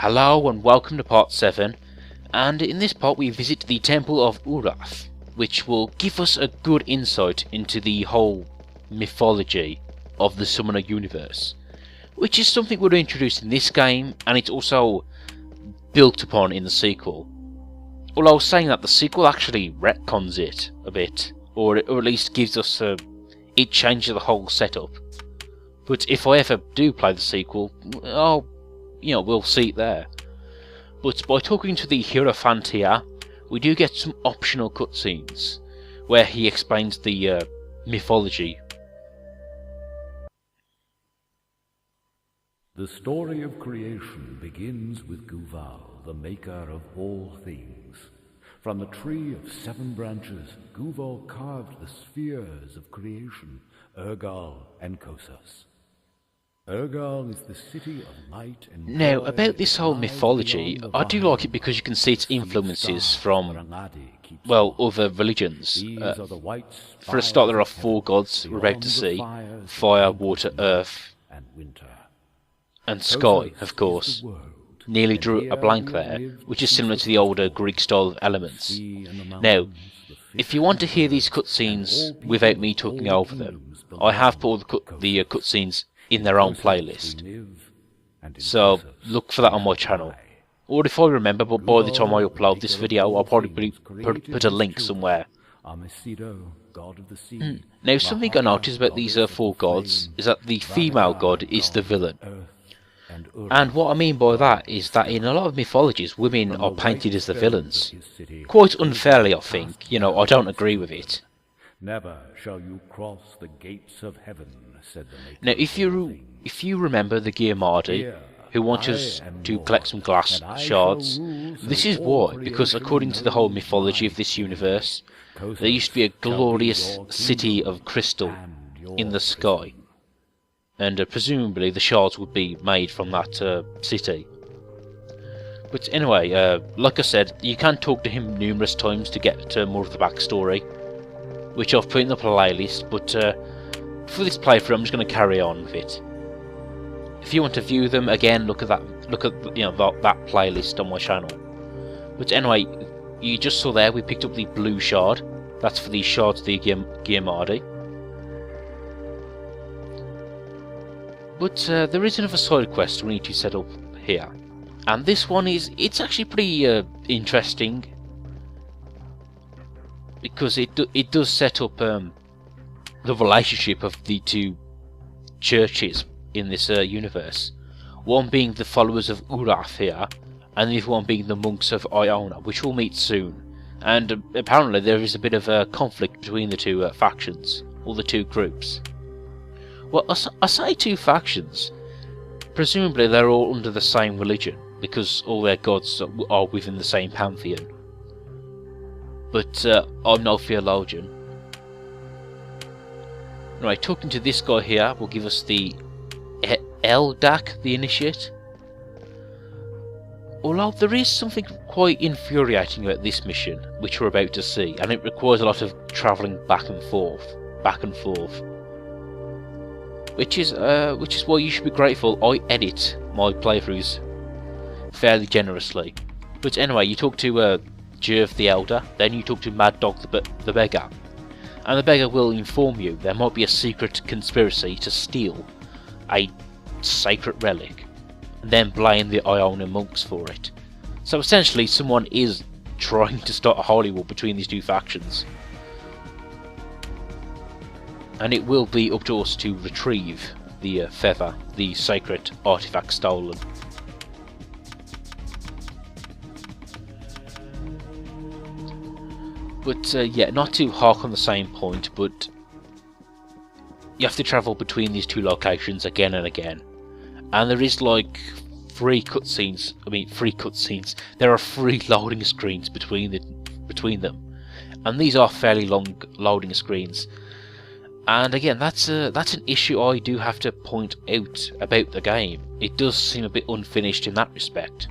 Hello and welcome to part 7, and in this part we visit the Temple of Urath, which will give us a good insight into the whole mythology of the Summoner universe, which is something we're introduced in this game, and it's also built upon in the sequel. Although saying that, the sequel actually retcons it a bit, or at least gives us it changes the whole setup. But if I ever do play the sequel, we'll see it there. But by talking to the Heirophant here, we do get some optional cutscenes where he explains the mythology. The story of creation begins with Guval, the maker of all things. From the tree of 7 branches, Guval carved the spheres of creation, Urgal and Kosas. Urgal is the city of light and now, about this whole mythology, I do like it because you can see its influences from, well, other religions. For a start, there are 4 gods we're about to see: fire, water, earth, and sky, of course. Nearly drew a blank there, which is similar to the older Greek style of elements. Now, if you want to hear these cutscenes without me talking over them, I have put all the cutscenes in their own playlist, so look for that on my channel. Or if I remember, but by the time I upload this video, I'll probably put a link somewhere. Now, something I noticed about these 4 gods is that the female god is the villain. And what I mean by that is that in a lot of mythologies, women are painted as the villains. Quite unfairly, I think. I don't agree with it. Never shall you cross the gates of heaven, said the maker. Now, if you remember the Giamardi, who want us to collect some glass shards, this is why, because according to the whole mythology of this universe, there used to be a glorious city of crystal in the sky, and presumably the shards would be made from that city. But anyway, like I said, you can talk to him numerous times to get more of the backstory, which I've put in the playlist, but for this playthrough I'm just going to carry on with it. If you want to view them again, look at that playlist on my channel. But anyway, you just saw there we picked up the blue shard. That's for the shards of the Giamardi. But there is another side quest we need to set up here, and this one it's actually pretty interesting, because it does set up the relationship of the 2 churches in this universe. One being the followers of Urath here, and the other one being the monks of Iona, which will meet soon. And apparently there is a bit of a conflict between the 2 factions, or the 2 groups. Well, I say 2 factions. Presumably they're all under the same religion, because all their gods are within the same pantheon. But I'm no theologian. Right, talking to this guy here will give us the Eldak, the Initiate. Although there is something quite infuriating about this mission, which we're about to see, and it requires a lot of travelling back and forth. Which is why you should be grateful I edit my playthroughs fairly generously. But anyway, you talk to Jerv the Elder, then you talk to Mad Dog the Beggar, and the Beggar will inform you there might be a secret conspiracy to steal a sacred relic, and then blame the Iona monks for it. So essentially someone is trying to start a holy war between these 2 factions, and it will be up to us to retrieve the feather, the sacred artifact stolen. But yeah, not to hark on the same point, but you have to travel between these 2 locations again and again. And there is like 3 cutscenes. There are 3 loading screens between them, and these are fairly long loading screens. And again, that's an issue I do have to point out about the game. It does seem a bit unfinished in that respect.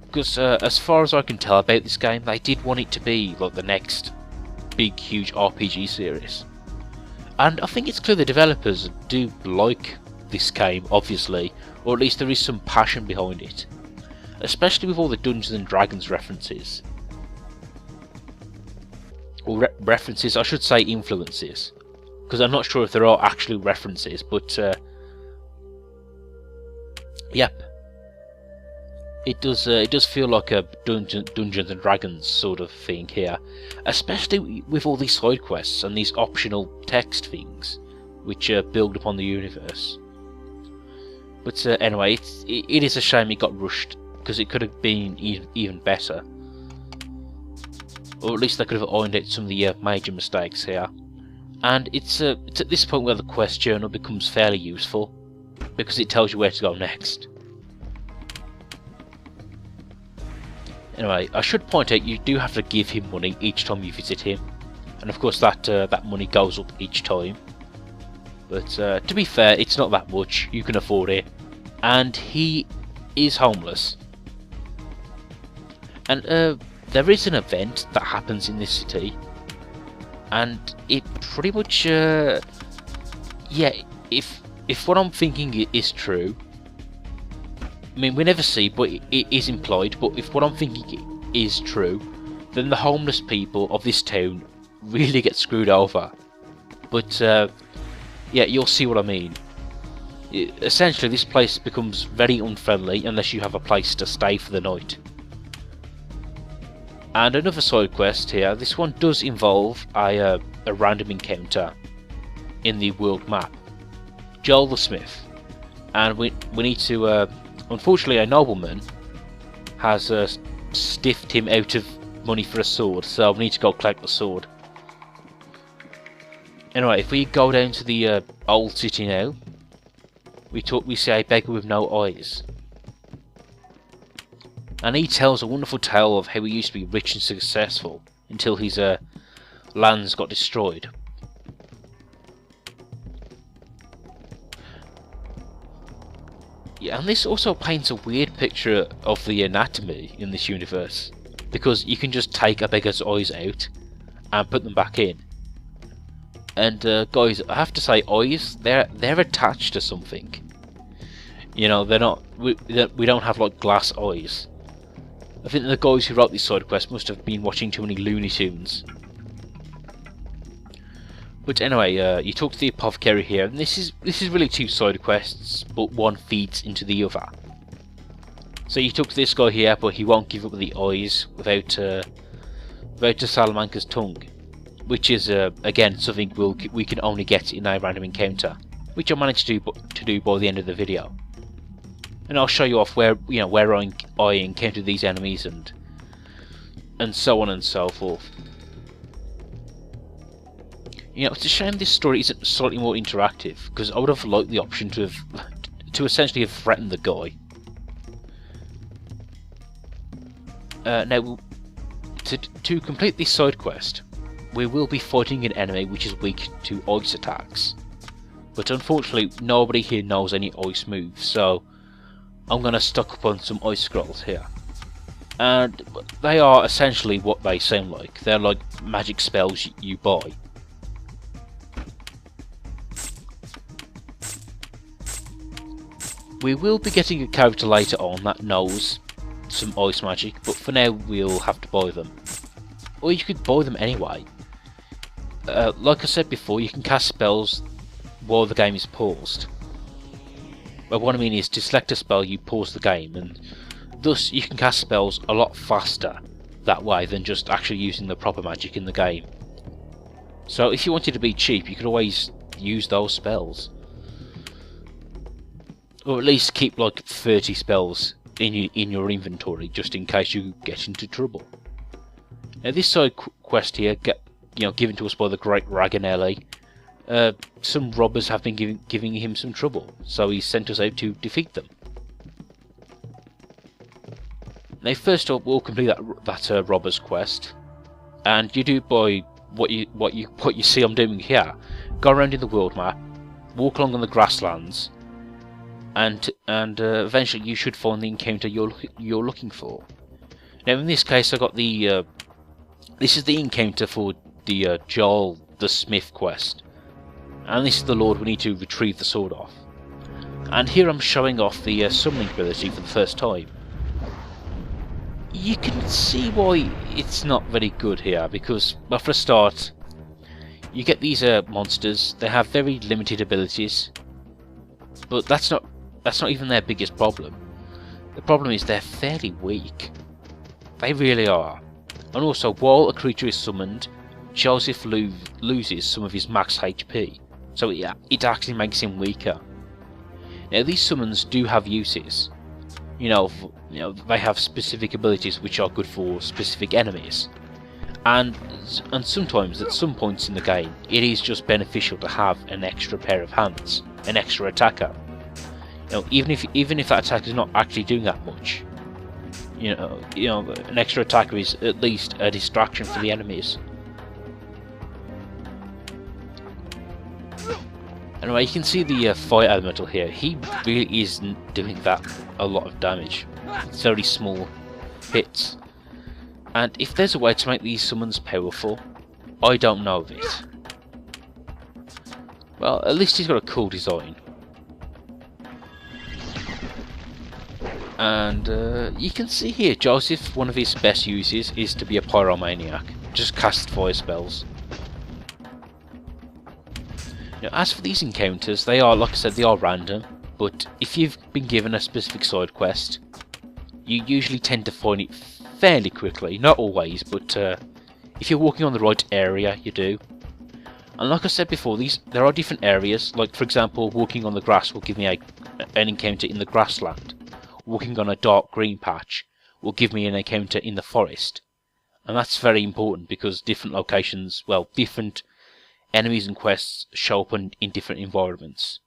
Because as far as I can tell about this game, they did want it to be like the next big, huge RPG series. And I think it's clear the developers do like this came, obviously, or at least there is some passion behind it, especially with all the Dungeons and Dragons references. Or references, I should say influences, because I'm not sure if there are actually references, but yep, it does feel like a Dungeons and Dragons sort of thing here, especially with all these side quests and these optional text things which build upon the universe. But anyway, it is a shame it got rushed, because it could have been even better. Or at least they could have ironed out some of the major mistakes here. And it's at this point where the quest journal becomes fairly useful, because it tells you where to go next. Anyway, I should point out you do have to give him money each time you visit him, and of course that money goes up each time. But to be fair, it's not that much, you can afford it, and he is homeless. And there is an event that happens in this city, and it pretty much, yeah, if what I'm thinking is true, I mean, we never see, but it is implied, but if what I'm thinking is true, then the homeless people of this town really get screwed over. But, yeah, you'll see what I mean. Essentially, this place becomes very unfriendly unless you have a place to stay for the night. And another side quest here, this one does involve a random encounter in the world map. Joel the Smith. And we need to, unfortunately a nobleman has stiffed him out of money for a sword, so we need to go collect the sword. Anyway, if we go down to the old city now, we see a beggar with no eyes. And he tells a wonderful tale of how he used to be rich and successful until his lands got destroyed. Yeah, and this also paints a weird picture of the anatomy in this universe, because you can just take a beggar's eyes out and put them back in. And guys, I have to say, eyes, they're attached to something. You know, they're not. We don't have like glass eyes. I think the guys who wrote this side quest must have been watching too many Looney Tunes. But anyway, you talk to the apothecary here, and this is really two side quests, but one feeds into the other. So you talk to this guy here, but he won't give up the eyes without a Salamanca's tongue, which is again something we can only get in a random encounter, which I managed to do by the end of the video. And I'll show you off where I encountered these enemies and so on and so forth. You know, it's a shame this story isn't slightly more interactive, because I would have liked the option to essentially have threatened the guy. Now, to complete this side quest, we will be fighting an enemy which is weak to ice attacks. But unfortunately, nobody here knows any ice moves, so I'm going to stock up on some ice scrolls here. And they are essentially what they sound like. They're like magic spells you buy. We will be getting a character later on that knows some ice magic, but for now we'll have to buy them. Or you could buy them anyway. Like I said before, you can cast spells while the game is paused. But what I mean is, to select a spell you pause the game, and thus you can cast spells a lot faster that way than just actually using the proper magic in the game. So if you wanted to be cheap, you could always use those spells. Or at least keep like 30 spells in your inventory, just in case you get into trouble. Now this side quest here, given to us by the great Raganelli, some robbers have been giving him some trouble, so he sent us out to defeat them. Now first up, we'll complete that robber's quest, and you do by what you see I'm doing here. Go around in the world map, walk along on the grasslands, and eventually you should find the encounter you're looking for. Now in this case, I got the this is the encounter for the Joel the Smith quest, and this is the lord we need to retrieve the sword off. And here I'm showing off the summoning ability for the first time. You can see why it's not very good here, because, well, for a start, you get these monsters. They have very limited abilities, but that's not even their biggest problem. The problem is they're fairly weak. They really are. And also, while a creature is summoned, Joseph loses some of his max HP, so it actually makes him weaker. Now, these summons do have uses. You know, they have specific abilities which are good for specific enemies, and sometimes at some points in the game, it is just beneficial to have an extra pair of hands, an extra attacker. You know, even if that attacker is not actually doing that much, you know, an extra attacker is at least a distraction for the enemies. Anyway, you can see the fire elemental here. He really isn't doing that a lot of damage. It's very small hits. And if there's a way to make these summons powerful, I don't know of it. Well, at least he's got a cool design. And you can see here, Joseph, one of his best uses is to be a pyromaniac. Just cast fire spells. Now, as for these encounters, they are, like I said, they are random, but if you've been given a specific side quest, you usually tend to find it fairly quickly. Not always, but if you're walking on the right area, you do. And like I said before, there are different areas. Like, for example, walking on the grass will give me an encounter in the grassland. Walking on a dark green patch will give me an encounter in the forest. And that's very important because different locations, well, different enemies and quests show up in different environments.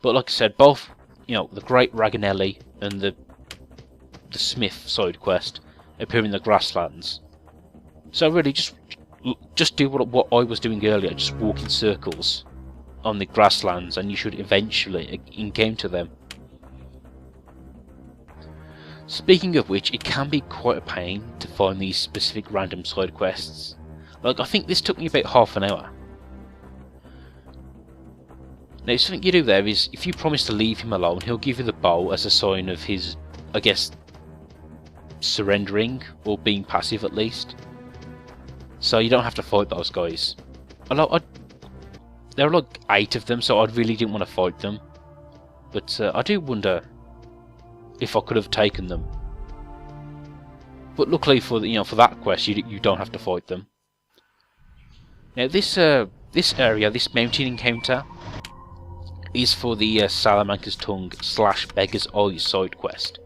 But like I said, both, you know, the Great Raganelli and the Smith side quest appear in the grasslands. So really, just do what I was doing earlier. Just walk in circles on the grasslands, and you should eventually encounter them. Speaking of which, it can be quite a pain to find these specific random side quests. Like, I think this took me about half an hour. Now, something you do there is, if you promise to leave him alone, he'll give you the bow as a sign of his, I guess, surrendering, or being passive at least. So you don't have to fight those guys. There are like 8 of them, so I really didn't want to fight them. But I do wonder if I could have taken them. But luckily for that quest, you don't have to fight them. Now this area, this mountain encounter, is for the Salamanca's Tongue / Beggar's Eyes side quest.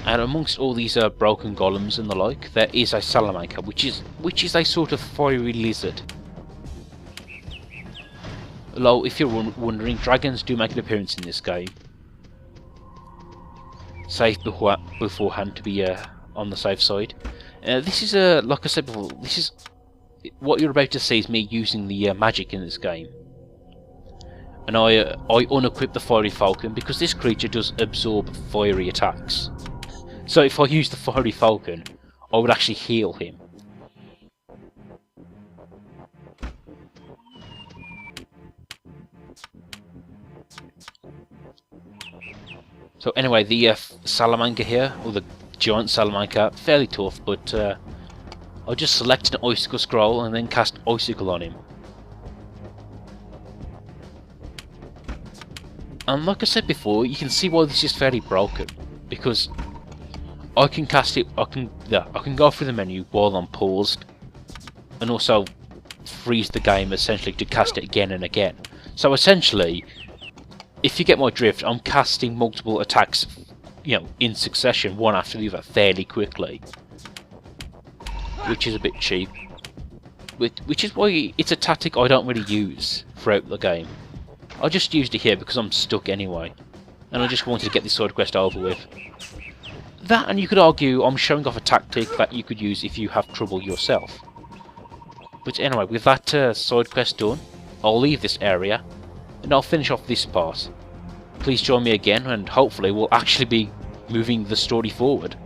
And amongst all these broken golems and the like, there is a Salamanca, which is a sort of fiery lizard. Although, if you're wondering, dragons do make an appearance in this game. Save beforehand to be on the safe side. This is like I said before, this is what you're about to see is me using the magic in this game. And I unequip the Fiery Falcon because this creature does absorb fiery attacks. So if I use the Fiery Falcon, I would actually heal him. So anyway, the Salamanca here, or the giant Salamanca, fairly tough, but I just select an Icicle Scroll and then cast Icicle on him. And like I said before, you can see why this is fairly broken, because I can cast it, I can go through the menu while I'm paused, and also freeze the game essentially to cast it again and again. So essentially, if you get my drift, I'm casting multiple attacks, in succession, one after the other, fairly quickly. Which is a bit cheap. Which is why it's a tactic I don't really use throughout the game. I just used it here because I'm stuck anyway. And I just wanted to get this side quest over with. That, and you could argue I'm showing off a tactic that you could use if you have trouble yourself. But anyway, with that side quest done, I'll leave this area, and I'll finish off this part. Please join me again, and hopefully we'll actually be moving the story forward.